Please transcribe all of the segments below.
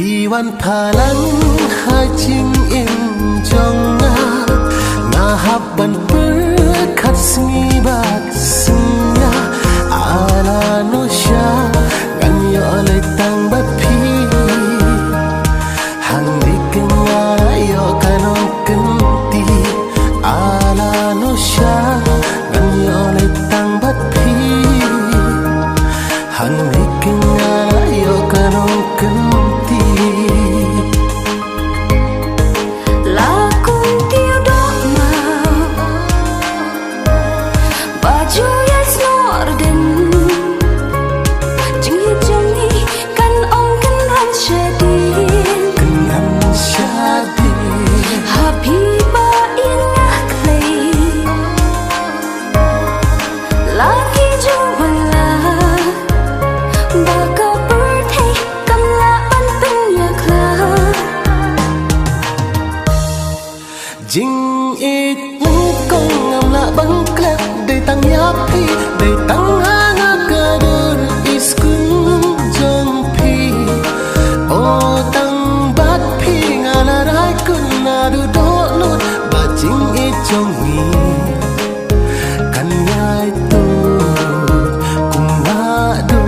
Piwan palang hajing in jonga Ngahaban berkat sengibat senga Ala no sya ganyo oleh tang bapi Hang dikenga yo kanong kenti Ala no sya ganyo oleh tang bapi Hang dikenga yo kanong kenti Jing it kong ngam la bang klep de tang yapi de tang hanga kadur iskun jong pi o tang bat pi ngala rai kun na du do lut ba jing it jong wi kan nyai tu kum na du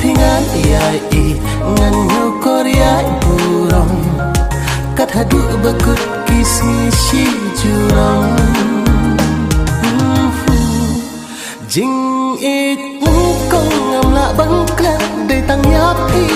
Pingan iai ngan nyokor iai burong kat hadu bakut kismi si jurong Jing it kong ngam la bang klep de tang yapi